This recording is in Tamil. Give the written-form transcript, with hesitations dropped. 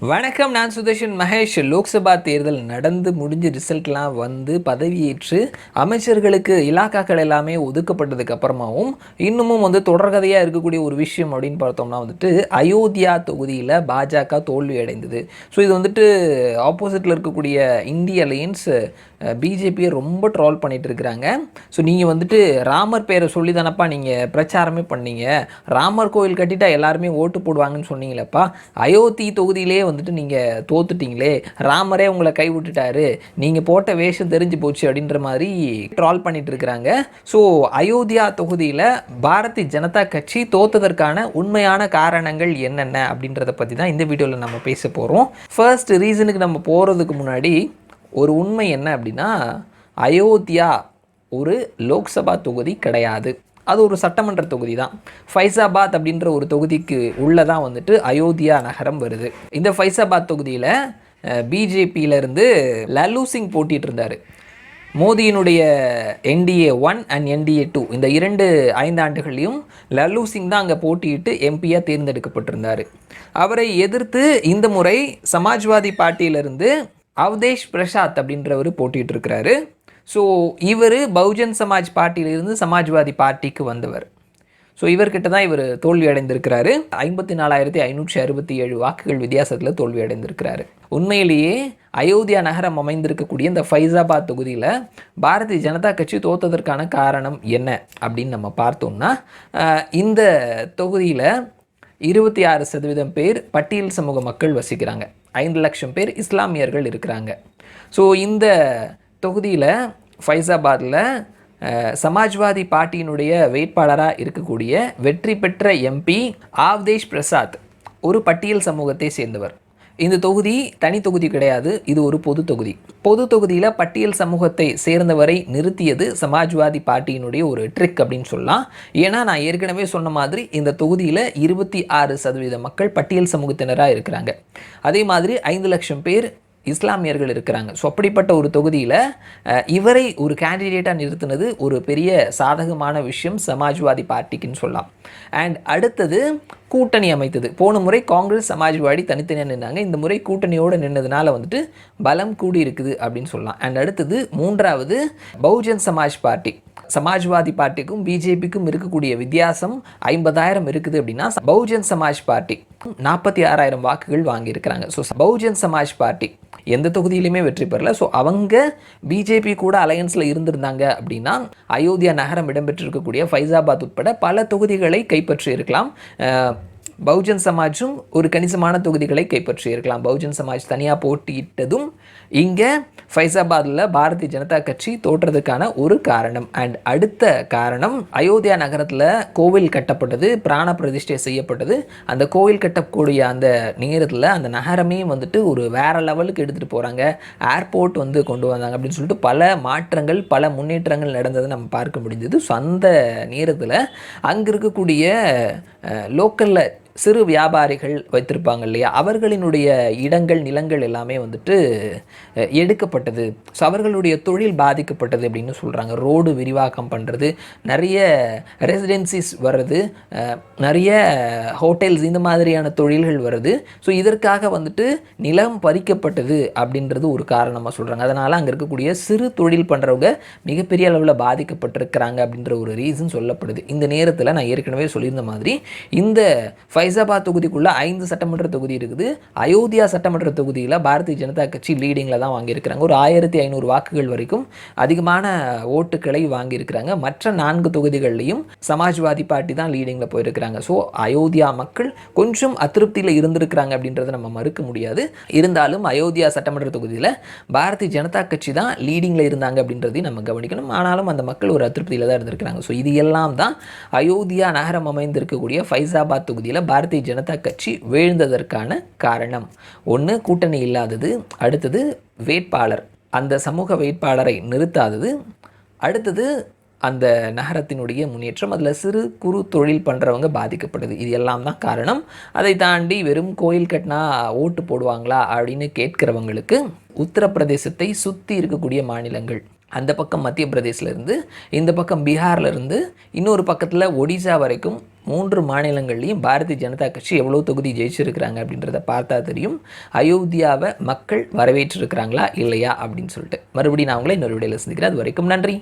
வணக்கம், நான் சுதர்ஷன் மகேஷ். லோக்சபா தேர்தல் நடந்து முடிஞ்சு ரிசல்ட்லாம் வந்து பதவியேற்று அமைச்சர்களுக்கு இலாக்காக்கள் எல்லாமே ஒதுக்கப்பட்டதுக்கு அப்புறமாவும் இன்னமும் தொடர்கதையாக இருக்கக்கூடிய ஒரு விஷயம் அப்படின்னு பார்த்தோம்னா அயோத்தியா தொகுதியில் பாஜக தோல்வி அடைந்தது. ஸோ இது ஆப்போசிட்டில் இருக்கக்கூடிய இந்திய அலையன்ஸ் பிஜேபியை ரொம்ப ட்ரால் பண்ணிகிட்டு இருக்கிறாங்க. ஸோ நீங்கள் ராமர் பேரை சொல்லி தானப்பா நீங்கள் பிரச்சாரமே பண்ணீங்க, ராமர் கோயில் கட்டிட்டா எல்லாருமே ஓட்டு போடுவாங்கன்னு சொன்னீங்களேப்பா, அயோத்தி தொகுதியிலே நீங்கள் தோத்துட்டீங்களே, ராமரே உங்களை கைவிட்டுட்டாரு, நீங்கள் போட்ட வேஷம் தெரிஞ்சு போச்சு அப்படின்ற மாதிரி ட்ரால் பண்ணிட்டு இருக்கிறாங்க. ஸோ அயோத்தியா தொகுதியில் பாரதிய ஜனதா கட்சி தோத்ததற்கான உண்மையான காரணங்கள் என்னென்ன அப்படின்றத பற்றி தான் இந்த வீடியோவில் நம்ம பேச போகிறோம். ஃபர்ஸ்ட் ரீசனுக்கு நம்ம போகிறதுக்கு முன்னாடி ஒரு உண்மை என்ன அப்படின்னா, அயோத்தியா ஒரு லோக்சபா தொகுதி கிடையாது, அது ஒரு சட்டமன்ற தொகுதி தான். ஃபைசாபாத் அப்படின்ற ஒரு தொகுதிக்கு உள்ளதான் அயோத்தியா நகரம் வருது. இந்த ஃபைசாபாத் தொகுதியில் பிஜேபியிலேருந்து லல்லு சிங் போட்டிட்டு இருந்தார். மோடியினுடைய NDA 1 அண்ட் NDA 2 இந்த 2 5 ஆண்டுகள்லையும் லல்லு சிங் தான் அங்கே போட்டியிட்டு எம்பியாக தேர்ந்தெடுக்கப்பட்டிருந்தார். அவரை எதிர்த்து இந்த முறை சமாஜ்வாதி பார்ட்டியிலிருந்து அவதேஷ் பிரசாத் அப்படின்றவர் போட்டிட்டு இருக்கிறாரு. ஸோ இவர் பகுஜன் சமாஜ் பார்ட்டியிலிருந்து சமாஜ்வாதி பார்ட்டிக்கு வந்தவர். ஸோ இவர்கிட்ட தான் இவர் தோல்வி அடைந்திருக்கிறாரு. 54,567 வாக்குகள் வித்தியாசத்தில் தோல்வி அடைந்திருக்கிறாரு. உண்மையிலேயே அயோத்தியா நகரம் அமைந்திருக்கக்கூடிய இந்த ஃபைசாபாத் தொகுதியில் பாரதிய ஜனதா கட்சி தோற்றதற்கான காரணம் என்ன அப்படின்னு நம்ம பார்த்தோம்னா, இந்த தொகுதியில் 26% பேர் பட்டியல் சமூக மக்கள் வசிக்கிறாங்க, 5 லட்சம் பேர் இஸ்லாமியர்கள் இருக்கிறாங்க. ஸோ இந்த தொகுதியில் ஃபைசாபாத்தில் சமாஜ்வாதி பார்ட்டியினுடைய வேட்பாளராக இருக்கக்கூடிய வெற்றி பெற்ற MP அவதேஷ் பிரசாத் ஒரு பட்டியல் சமூகத்தை சேர்ந்தவர். இந்த தொகுதி தனி தொகுதி கிடையாது, இது ஒரு பொது தொகுதி. பொது தொகுதியில் பட்டியல் சமூகத்தை சேர்ந்தவரை நிறுத்தியது சமாஜ்வாதி பார்ட்டியினுடைய ஒரு ட்ரிக் அப்படின்னு சொல்லலாம். ஏன்னா நான் ஏற்கனவே சொன்ன மாதிரி இந்த தொகுதியில் 26% மக்கள் பட்டியல் சமூகத்தினராக இருக்கிறாங்க. அதே மாதிரி 5 லட்சம் பேர் இஸ்லாமியர்கள் இருக்கிறாங்க. ஸோ அப்படிப்பட்ட ஒரு தொகுதியில் இவரை ஒரு கேண்டிடேட்டாக நிறுத்தினது ஒரு பெரிய சாதகமான விஷயம் சமாஜ்வாதி பார்ட்டிக்குன்னு சொல்லலாம். அண்ட் அடுத்தது கூட்டணி அமைத்தது. போன முறை காங்கிரஸ் சமாஜ்வாடி தனித்தனியாக நின்னாங்க, இந்த முறை கூட்டணியோடு நின்னதுனால பலம் கூடி இருக்குது அப்படின்னு சொல்லலாம். அண்ட் அடுத்தது மூன்றாவது பகுஜன் சமாஜ் பார்ட்டி. சமாஜ்வாதி பார்ட்டிக்கும் பிஜேபிக்கும் இருக்கக்கூடிய வித்தியாசம் 50,000 இருக்குது அப்படின்னா பகுஜன் சமாஜ் பார்ட்டி 46,000 வாக்குகள் வாங்கியிருக்கிறாங்க. ஸோ பகுஜன் சமாஜ் பார்ட்டி எந்த தொகுதியிலுமே வெற்றி பெறல. ஸோ அவங்க பிஜேபி கூட அலையன்ஸில் இருந்திருந்தாங்க அப்படின்னா அயோத்தியா நகரம் இடம்பெற்றிருக்கக்கூடிய ஃபைசாபாத் உட்பட பல தொகுதிகளை கைப்பற்றி இருக்கலாம். பகுஜன் சமாஜும் ஒரு கணிசமான தொகுதிகளை கைப்பற்றி இருக்கலாம். பகுஜன் சமாஜ் தனியாக போட்டியிட்டதும் இங்கே ஃபைசாபாத்தில் பாரதிய ஜனதா கட்சி தோற்றதுக்கான ஒரு காரணம். அண்ட் அடுத்த காரணம், அயோத்தியா நகரத்தில் கோவில் கட்டப்பட்டது, பிராண பிரதிஷ்டை செய்யப்பட்டது. அந்த கோவில் கட்டக்கூடிய அந்த நேரத்தில் அந்த நகரமே ஒரு வேறு லெவலுக்கு எடுத்துகிட்டு போகிறாங்க, ஏர்போர்ட் கொண்டு வந்தாங்க அப்படின்னு சொல்லிட்டு பல மாற்றங்கள் பல முன்னேற்றங்கள் நடந்ததை நம்ம பார்க்க முடிஞ்சது. ஸோ அந்த நேரத்தில் அங்கே இருக்கக்கூடிய லோக்கலில் சிறு வியாபாரிகள் வைத்திருப்பாங்க இல்லையா, அவர்களினுடைய இடங்கள் நிலங்கள் எல்லாமே எடுக்கப்பட்டது. ஸோ அவர்களுடைய தொழில் பாதிக்கப்பட்டது அப்படின்னு சொல்கிறாங்க. ரோடு விரிவாக்கம் பண்ணுறது, நிறைய ரெசிடென்சிஸ் வர்றது, நிறைய ஹோட்டல்ஸ், இந்த மாதிரியான தொழில்கள் வருது. ஸோ இதற்காக நிலம் பறிக்கப்பட்டது அப்படின்றது ஒரு காரணமாக சொல்கிறாங்க. அதனால் அங்கே இருக்கக்கூடிய சிறு தொழில் பண்ணுறவங்க மிகப்பெரிய அளவில் பாதிக்கப்பட்டிருக்கிறாங்க அப்படின்ற ஒரு ரீசன் சொல்லப்படுது. இந்த நேரத்தில் நான் ஏற்கனவே சொல்லியிருந்த மாதிரி இந்த ஃபைசாபாத் தொகுதிக்குள்ள 5 சட்டமன்ற தொகுதி இருக்குது. அயோத்தியா சட்டமன்ற தொகுதியில் பாரதிய ஜனதா கட்சி லீடிங்கில் தான் வாங்கியிருக்கிறாங்க. ஒரு 1500 வாக்குகள் வரைக்கும் அதிகமான ஓட்டுக்களை வாங்கியிருக்கிறாங்க. மற்ற 4 தொகுதிகள்லையும் சமாஜ்வாதி பார்ட்டி தான் லீடிங்கில் போயிருக்கிறாங்க. ஸோ அயோத்தியா மக்கள் கொஞ்சம் அதிருப்தியில் இருந்திருக்கிறாங்க அப்படின்றத நம்ம மறுக்க முடியாது. இருந்தாலும் அயோத்தியா சட்டமன்ற தொகுதியில் பாரதிய ஜனதா கட்சி தான் லீடிங்கில் இருந்தாங்க அப்படின்றதையும் நம்ம கவனிக்கணும். ஆனாலும் அந்த மக்கள் ஒரு அதிருப்தியில் தான் இருந்திருக்கிறாங்க. ஸோ இது எல்லாம் தான் அயோத்தியா நகரம் அமைந்திருக்கக்கூடிய ஃபைசாபாத் தொகுதியில் பாரதிய ஜனதா கட்சி வீழ்ந்ததற்கான காரணம். ஒன்று, கூட்டணி இல்லாதது. அடுத்தது வேட்பாளர், அந்த சமூக வேட்பாளரை நிறுத்தாதது. அடுத்தது அந்த நகரத்தினுடைய முன்னேற்றம், அதில் சிறு குறு தொழில் பண்ணுறவங்க பாதிக்கப்படுது. இது எல்லாம் தான் காரணம். அதை தாண்டி வெறும் கோயில் கட்டினா ஓட்டு போடுவாங்களா அப்படின்னு கேட்குறவங்களுக்கு உத்தரப்பிரதேசத்தை சுற்றி இருக்கக்கூடிய மாநிலங்கள், அந்த பக்கம் மத்திய பிரதேசிலேருந்து, இந்த பக்கம் பீகார்லேருந்து, இன்னொரு பக்கத்தில் ஒடிசா வரைக்கும் 3 மாநிலங்கள்லேயும் பாரதிய ஜனதா கட்சி எவ்வளோ தொகுதி ஜெயிச்சிருக்கிறாங்க அப்படின்றத பார்த்தா தெரியும். அயோத்தியாவை மக்கள் வரவேற்றிருக்கிறாங்களா இல்லையா அப்படின்னு சொல்லிட்டு. மறுபடியும் நான் உங்களை இன்னொரு வீடியோவில் சந்திக்கிறேன். அது வரைக்கும் நன்றி.